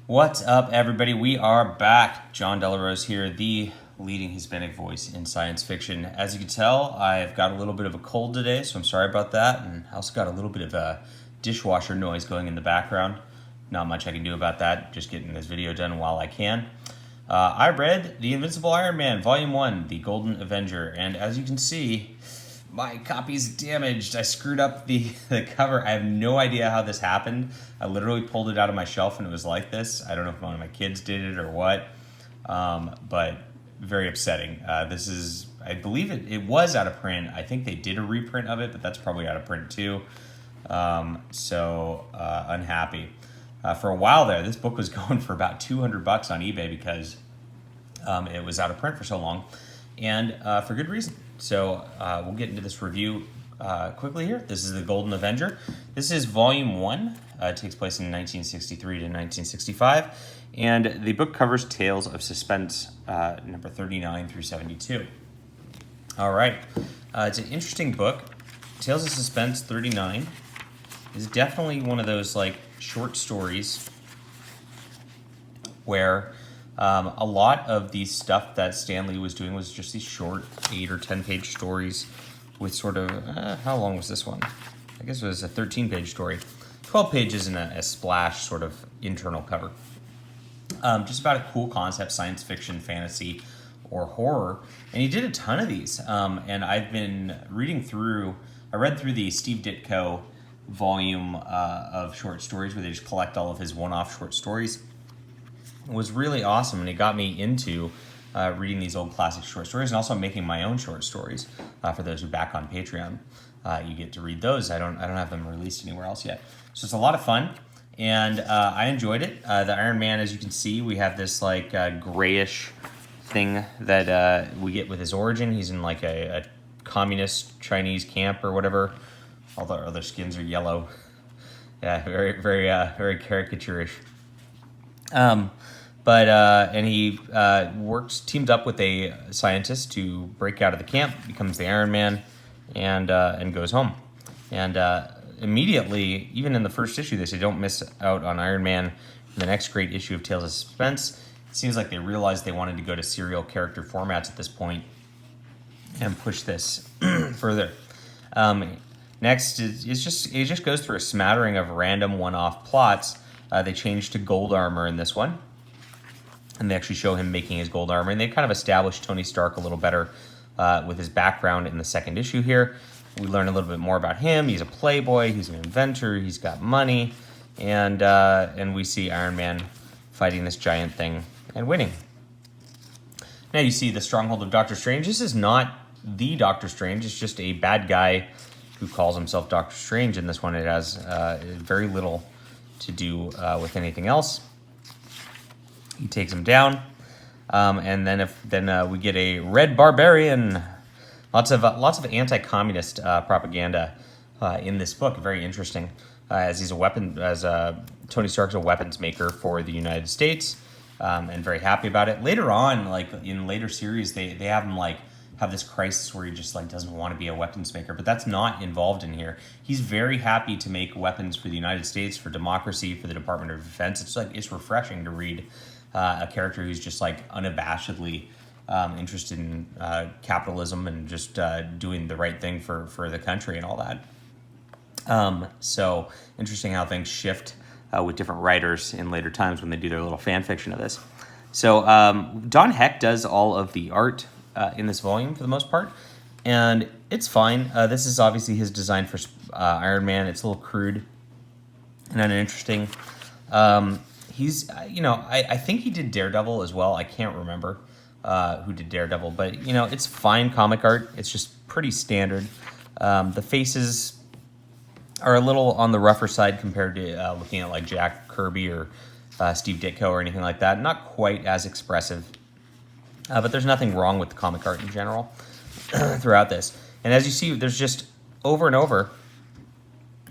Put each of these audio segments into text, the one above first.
What's up, everybody? We are back. John Delarose here, the leading Hispanic voice in science fiction. As you can tell, I've got a little bit of a cold today, so I'm sorry about that. And I also got a little bit of a dishwasher noise going in the background. Not much I can do about that, just getting this video done while I can. I read The Invincible Iron Man, Volume 1, The Golden Avenger, and as you can see, my copy's damaged. I screwed up the cover. I have no idea how this happened. I literally pulled it out of my shelf and it was like this. I don't know if one of my kids did it or what, but very upsetting. This is, I believe it was out of print. I think they did a reprint of it, but that's probably out of print too. Unhappy. For a while there, this book was going for about $200 on eBay because it was out of print for so long, and for good reason. So we'll get into this review quickly here. This is The Golden Avenger. This is Volume 1. It takes place in 1963 to 1965, and the book covers Tales of Suspense, number 39 through 72. All right. It's an interesting book. Tales of Suspense 39 is definitely one of those like short stories where a lot of the stuff that Stan Lee was doing was just these short 8 or 10 page stories with sort of, how long was this one? I guess it was a 13-page story. 12 pages and a splash sort of internal cover. Just about a cool concept, science fiction, fantasy, or horror. And he did a ton of these. And I've been reading through, I read through the Steve Ditko volume of short stories where they just collect all of his one-off short stories. It was really awesome, and it got me into reading these old classic short stories and also making my own short stories. For those who back on Patreon, you get to read those. I don't have them released anywhere else yet. So it's a lot of fun, and I enjoyed it. The Iron Man, as you can see, we have this like grayish thing that we get with his origin. He's in like a communist Chinese camp or whatever. All the other skins are yellow. Yeah, very caricaturish. And he teamed up with a scientist to break out of the camp, becomes the Iron Man, and goes home. And immediately, even in the first issue, they say don't miss out on Iron Man in the next great issue of Tales of Suspense. It seems like they realized they wanted to go to serial character formats at this point and push this further. Next, it just goes through a smattering of random one-off plots. They changed to gold armor in this one, and they actually show him making his gold armor, and they kind of established Tony Stark a little better with his background in the second issue here. We learn a little bit more about him. He's a playboy, he's an inventor, he's got money, and we see Iron Man fighting this giant thing and winning. Now you see the stronghold of Doctor Strange. This is not the Doctor Strange, it's just a bad guy who calls himself Doctor Strange. In this one, it has very little to do with anything else. He takes him down, and then we get a red barbarian. Lots of anti-communist propaganda in this book. Very interesting, as Tony Stark's a weapons maker for the United States, and very happy about it. Later on, like in later series, they have him have this crisis where he just like doesn't want to be a weapons maker, but that's not involved in here. He's very happy to make weapons for the United States, for democracy, for the Department of Defense. It's refreshing to read a character who's just like unabashedly interested in capitalism and just doing the right thing for the country and all that. So interesting how things shift with different writers in later times when they do their little fan fiction of this. So Don Heck does all of the art in this volume for the most part, and it's fine. This is obviously his design for Iron Man. It's a little crude and uninteresting. He's, I think he did Daredevil as well. I can't remember who did Daredevil, but it's fine comic art. It's just pretty standard. The faces are a little on the rougher side compared to looking at like Jack Kirby or Steve Ditko or anything like that. Not quite as expressive. But there's nothing wrong with the comic art in general throughout this. And as you see, there's just over and over,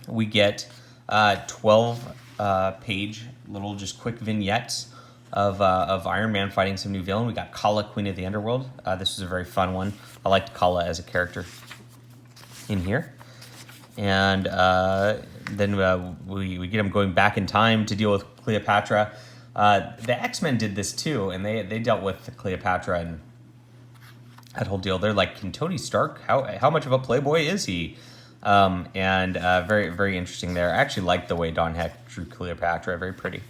we get 12-page little just quick vignettes of Iron Man fighting some new villain. We got Kala, Queen of the Underworld. This was a very fun one. I liked Kala as a character in here. And then we get him going back in time to deal with Cleopatra. The X-Men did this too, and they dealt with Cleopatra and that whole deal. They're like, can Tony Stark, how much of a playboy is he? Very, very interesting there. I actually like the way Don Heck drew Cleopatra, very pretty.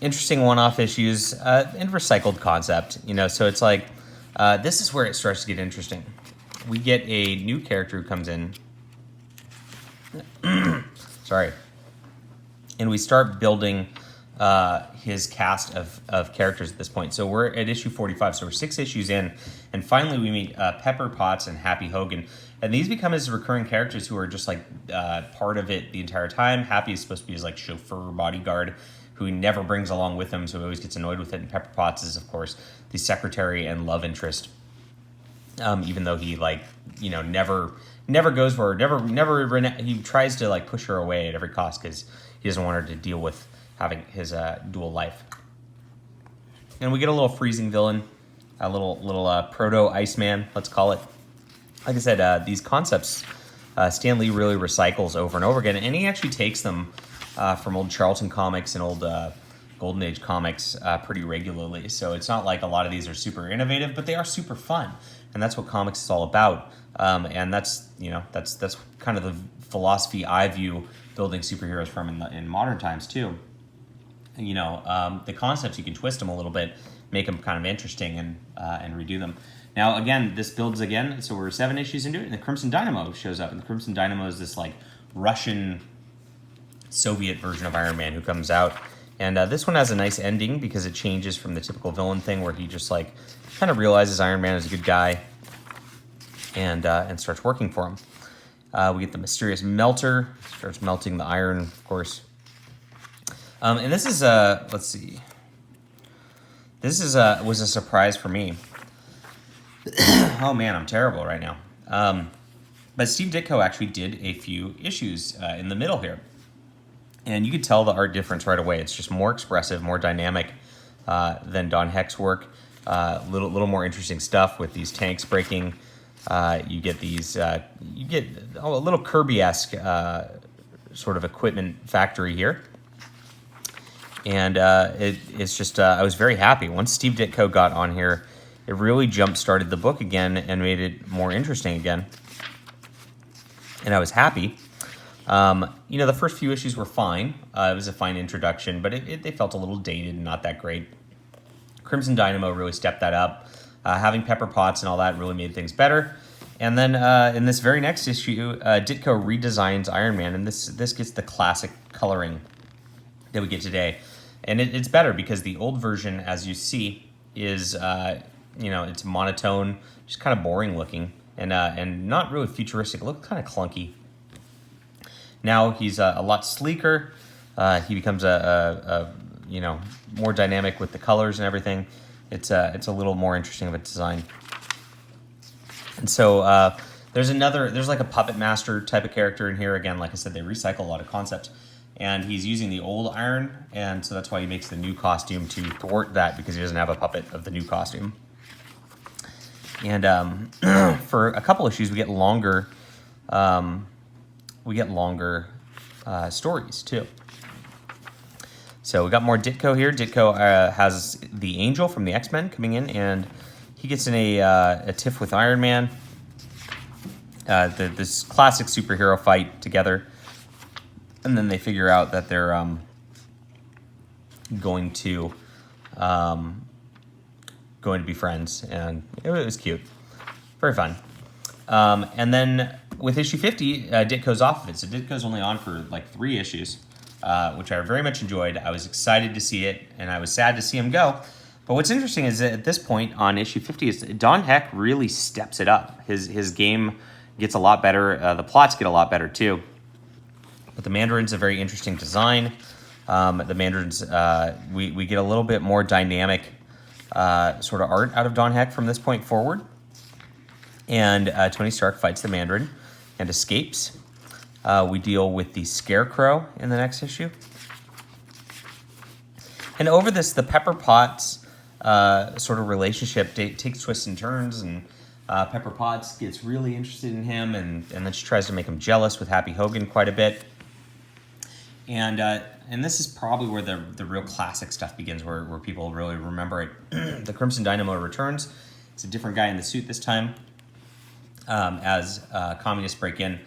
Interesting one-off issues and recycled concept, so it's like, this is where it starts to get interesting. We get a new character who comes in, sorry, and we start building his cast of characters at this point. So we're at issue 45, so we're 6 issues in, and finally we meet Pepper Potts and Happy Hogan, and these become his recurring characters who are just like part of it the entire time. Happy is supposed to be his like chauffeur never who he never brings along with him, so he always gets annoyed with it. And Pepper Potts is, of course, the secretary and love interest, even though he never goes for her, he tries to like push her away at every cost because he doesn't want her to deal with having his dual life. And we get a little freezing villain, a little proto Iceman, let's call it. Like I said, these concepts Stan Lee really recycles over and over again, and he actually takes them from old Charlton comics and old Golden Age comics pretty regularly. So it's not like a lot of these are super innovative, but they are super fun, and that's what comics is all about. And that's kind of the philosophy I view building superheroes from in modern times too. The concepts, you can twist them a little bit, make them kind of interesting, and redo them. Now, again, this builds again, so we're 7 issues into it, and the Crimson Dynamo shows up, and the Crimson Dynamo is this like Russian Soviet version of Iron Man who comes out, and this one has a nice ending because it changes from the typical villain thing where he just like kind of realizes Iron Man is a good guy and starts working for him. We get the mysterious melter, starts melting the iron, of course. And this is let's see. This is was a surprise for me. Oh man, I'm terrible right now. But Steve Ditko actually did a few issues in the middle here, and you could tell the art difference right away. It's just more expressive, more dynamic than Don Heck's work. Little more interesting stuff with these tanks breaking. You get these. You get a little Kirby-esque sort of equipment factory here. And it's just, I was very happy. Once Steve Ditko got on here, it really jump-started the book again and made it more interesting again. And I was happy. The first few issues were fine. It was a fine introduction, but they felt a little dated and not that great. Crimson Dynamo really stepped that up. Having Pepper Potts and all that really made things better. And then in this very next issue, Ditko redesigns Iron Man, and this gets the classic coloring that we get today. And it's better because the old version, as you see, is it's monotone, just kind of boring looking, and not really futuristic. It looks kind of clunky. Now he's a lot sleeker. He becomes a more dynamic with the colors and everything. It's a little more interesting of a design. And so there's like a puppet master type of character in here. Again, like I said, they recycle a lot of concepts. And he's using the old iron, and so that's why he makes the new costume to thwart that, because he doesn't have a puppet of the new costume. And for a couple issues, we get longer stories too. So we got more Ditko here. Ditko has the Angel from the X-Men coming in, and he gets in a tiff with Iron Man. This classic superhero fight together. And then they figure out that they're going to be friends, and it was cute, very fun. And then with issue 50, Ditko's off of it. So Ditko's only on for like 3 issues, which I very much enjoyed. I was excited to see it, and I was sad to see him go. But what's interesting is that at this point on issue 50, is Don Heck really steps it up. His game gets a lot better. The plots get a lot better too. But the Mandarin's a very interesting design. The Mandarin's, we get a little bit more dynamic sort of art out of Don Heck from this point forward. And Tony Stark fights the Mandarin and escapes. We deal with the Scarecrow in the next issue. And over this, the Pepper Potts sort of relationship takes twists and turns, and Pepper Potts gets really interested in him, and then she tries to make him jealous with Happy Hogan quite a bit. And this is probably where the real classic stuff begins, where people really remember it. The Crimson Dynamo returns. It's a different guy in the suit this time, as communists break in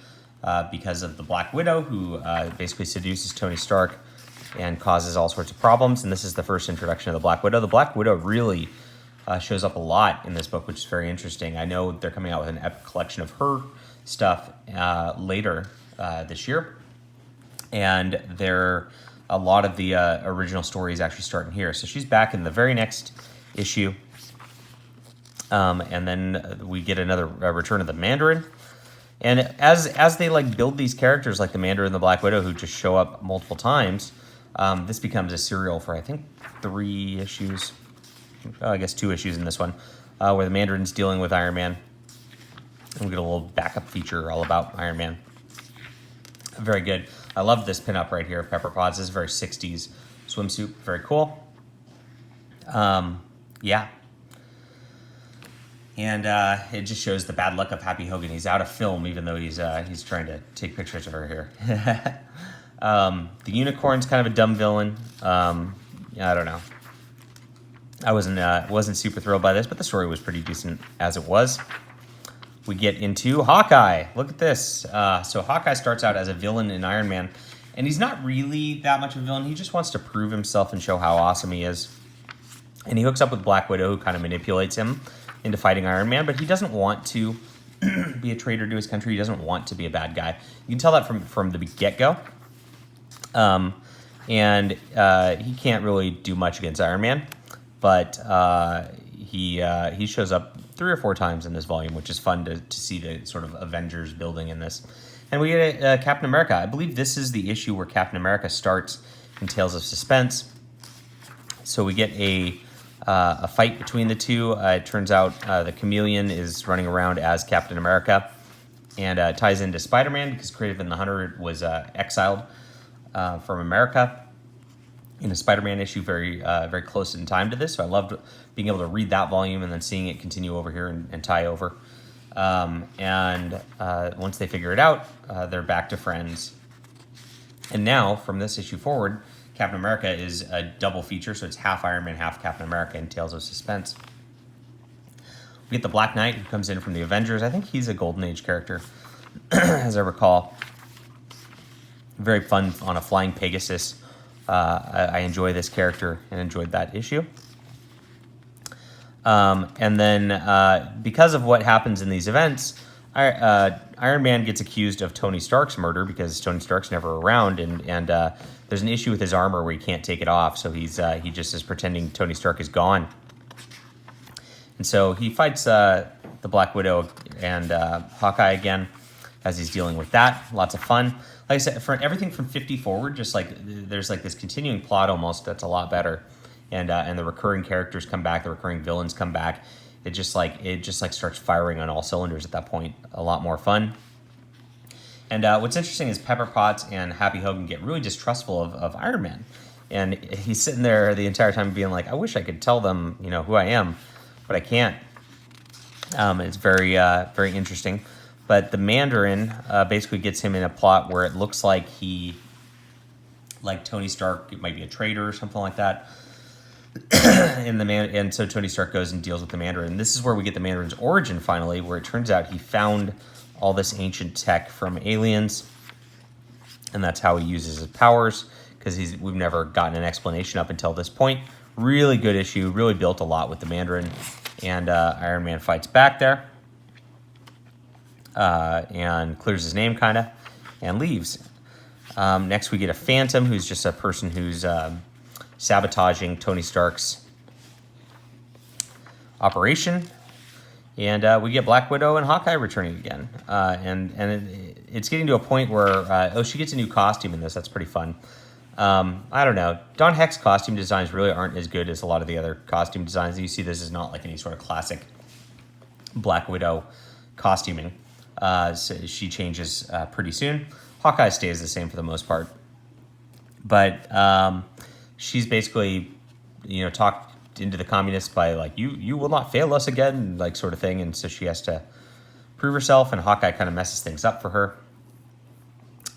because of the Black Widow, who basically seduces Tony Stark and causes all sorts of problems. And this is the first introduction of the Black Widow. The Black Widow really shows up a lot in this book, which is very interesting. I know they're coming out with an epic collection of her stuff later this year. And a lot of the original stories actually start in here. So she's back in the very next issue. And then we get another return of the Mandarin. And as they like build these characters like the Mandarin and the Black Widow, who just show up multiple times, this becomes a serial for, I think, 3 issues. I guess 2 issues in this one, where the Mandarin's dealing with Iron Man. And we get a little backup feature all about Iron Man. Very good. I love this pinup right here, Pepper Potts. This is very 60s swimsuit. Very cool. Yeah. And it just shows the bad luck of Happy Hogan. He's out of film, even though he's trying to take pictures of her here. The Unicorn's kind of a dumb villain. Yeah, I don't know. I wasn't super thrilled by this, but the story was pretty decent as it was. We get into Hawkeye. Look at this. So Hawkeye starts out as a villain in Iron Man, and he's not really that much of a villain. He just wants to prove himself and show how awesome he is. And he hooks up with Black Widow, who kind of manipulates him into fighting Iron Man, but he doesn't want to be a traitor to his country. He doesn't want to be a bad guy. You can tell that from the get-go. And he can't really do much against Iron Man, but he shows up 3 or 4 times in this volume, which is fun to see the sort of Avengers building in this. And we get Captain America. I believe this is the issue where Captain America starts in Tales of Suspense. So we get a fight between the two. It turns out the Chameleon is running around as Captain America, and ties into Spider-Man because Kraven the Hunter was exiled from America in a Spider-Man issue very close in time to this. So I loved being able to read that volume and then seeing it continue over here and tie over. And once they figure it out, they're back to friends. And now, from this issue forward, Captain America is a double feature, so it's half Iron Man, half Captain America in Tales of Suspense. We get the Black Knight, who comes in from the Avengers. I think he's a Golden Age character, as I recall. Very fun on a flying Pegasus. I enjoy this character and enjoyed that issue. And then, because of what happens in these events, Iron Man gets accused of Tony Stark's murder because Tony Stark's never around, and there's an issue with his armor where he can't take it off, so he just is pretending Tony Stark is gone. And so he fights the Black Widow and Hawkeye again as he's dealing with that. Lots of fun. Like I said, for everything from 50 forward, just like there's like this continuing plot almost that's a lot better, and the recurring characters come back, the recurring villains come back. It just starts firing on all cylinders at that point. A lot more fun. And what's interesting is Pepper Potts and Happy Hogan get really distrustful of Iron Man, and he's sitting there the entire time being like, "I wish I could tell them, who I am, but I can't." It's very interesting. But the Mandarin basically gets him in a plot where it looks like Tony Stark, it might be a traitor or something like that. And so Tony Stark goes and deals with the Mandarin. This is where we get the Mandarin's origin finally, where it turns out he found all this ancient tech from aliens, and that's how he uses his powers, because we've never gotten an explanation up until this point. Really good issue, really built a lot with the Mandarin, and Iron Man fights back there, and clears his name kind of, and leaves. Next we get a Phantom, who's just a person who's sabotaging Tony Stark's operation, and we get Black Widow and Hawkeye returning again, and it's getting to a point where she gets a new costume in this. That's pretty fun. I don't know, Don Heck's costume designs really aren't as good as a lot of the other costume designs. You see, this is not like any sort of classic Black Widow costuming. So she changes pretty soon. Hawkeye stays the same for the most part, but she's basically, talked into the communists by like, you will not fail us again, like sort of thing. And so she has to prove herself, and Hawkeye kind of messes things up for her.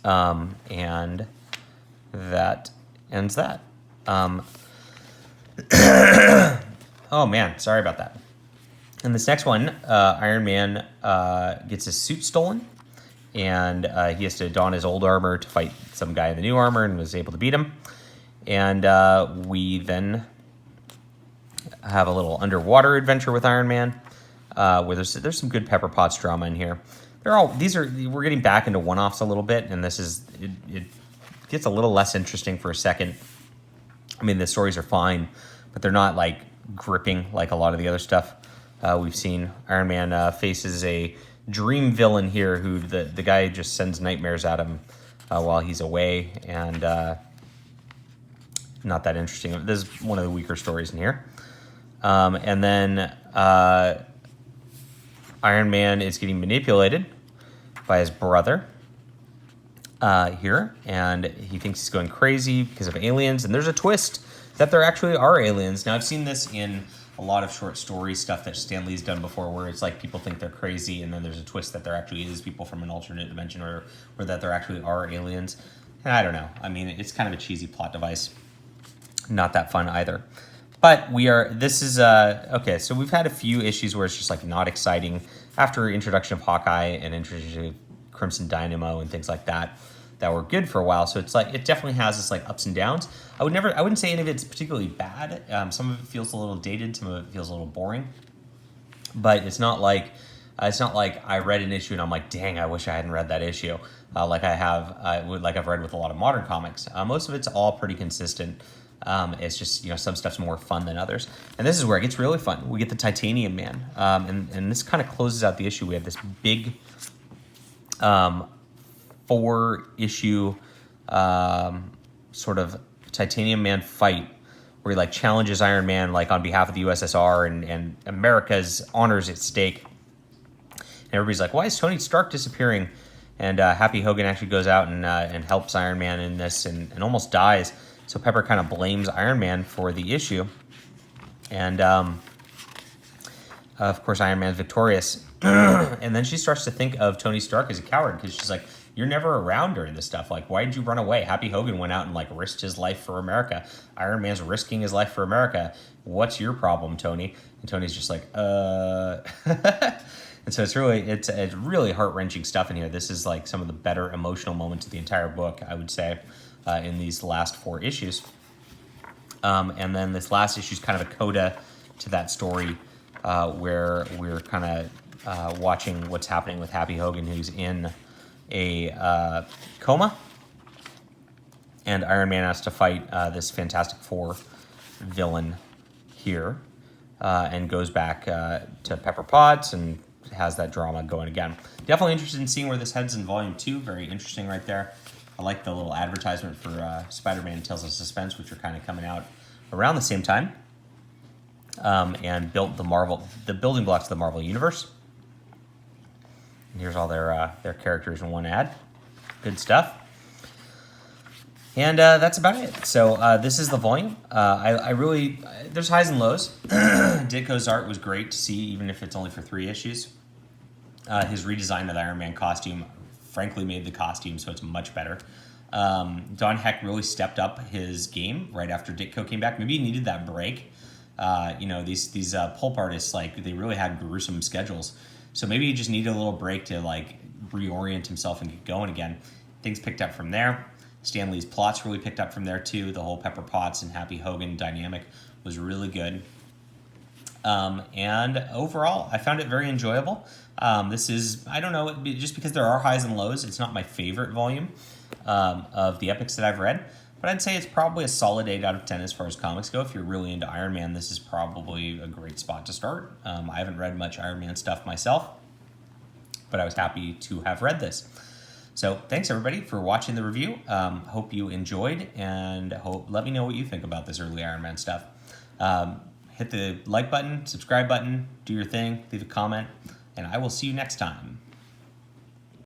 And that ends that. Oh man, sorry about that. In this next one, Iron Man gets his suit stolen, and he has to don his old armor to fight some guy in the new armor, and was able to beat him. And we then have a little underwater adventure with Iron Man, where there's some good Pepper Potts drama in here. We're getting back into one-offs a little bit, and it gets a little less interesting for a second. I mean, the stories are fine, but they're not like gripping like a lot of the other stuff we've seen. Iron Man faces a dream villain here who the guy just sends nightmares at him while he's away, and not that interesting. This is one of the weaker stories in here. And then Iron Man is getting manipulated by his brother here, and he thinks he's going crazy because of aliens, and there's a twist that there actually are aliens. Now, I've seen this in a lot of short story stuff that Stan Lee's done before, where it's like people think they're crazy, and then there's a twist that there actually is people from an alternate dimension, or that there actually are aliens. And I don't know. I mean, it's kind of a cheesy plot device. Not that fun either. But okay, so we've had a few issues where it's just like not exciting after introduction of Hawkeye and introduction of Crimson Dynamo and things like that were good for a while. So it's like, it definitely has this like ups and downs. I wouldn't say any of it's particularly bad. Some of it feels a little dated, some of it feels a little boring. But it's not like I read an issue and I'm like, dang, I wish I hadn't read that issue. Like I've read with a lot of modern comics. Most of it's all pretty consistent. It's just, some stuff's more fun than others. And this is where it gets really fun. We get the Titanium Man. And this kind of closes out the issue. We have this big 4-issue sort of Titanium Man fight where he like challenges Iron Man like on behalf of the USSR and America's honors at stake. And everybody's like, why is Tony Stark disappearing? And Happy Hogan actually goes out and helps Iron Man in this and almost dies. So Pepper kind of blames Iron Man for the issue. And, of course, Iron Man's victorious. And then she starts to think of Tony Stark as a coward because she's like, you're never around during this stuff. Like, why did you run away? Happy Hogan went out and, like, risked his life for America. Iron Man's risking his life for America. What's your problem, Tony? And Tony's just like, And so it's really heart-wrenching stuff in here. This is, like, some of the better emotional moments of the entire book, I would say. In these last 4 issues. And then this last issue is kind of a coda to that story where we're kind of watching what's happening with Happy Hogan, who's in a coma. And Iron Man has to fight this Fantastic Four villain here and goes back to Pepper Potts and has that drama going again. Definitely interested in seeing where this heads in Volume 2. Very interesting right there. I like the little advertisement for Spider-Man Tales of Suspense, which are kind of coming out around the same time, and built the building blocks of the Marvel Universe. And here's all their characters in one ad. Good stuff. And that's about it. So this is the volume. There's highs and lows. Ditko's art was great to see, even if it's only for 3 issues. His redesign of the Iron Man costume frankly made the costume so it's much better. Don Heck really stepped up his game right after Ditko came back. Maybe he needed that break. These pulp artists, like, they really had gruesome schedules. So maybe he just needed a little break to like reorient himself and get going again. Things picked up from there. Stan Lee's plots really picked up from there too. The whole Pepper Potts and Happy Hogan dynamic was really good. And overall, I found it very enjoyable. This is, I don't know, just because there are highs and lows, it's not my favorite volume of the epics that I've read. But I'd say it's probably a solid 8 out of 10 as far as comics go. If you're really into Iron Man, this is probably a great spot to start. I haven't read much Iron Man stuff myself, but I was happy to have read this. So thanks, everybody, for watching the review. Hope you enjoyed, and let me know what you think about this early Iron Man stuff. Hit the like button, subscribe button, do your thing, leave a comment, and I will see you next time.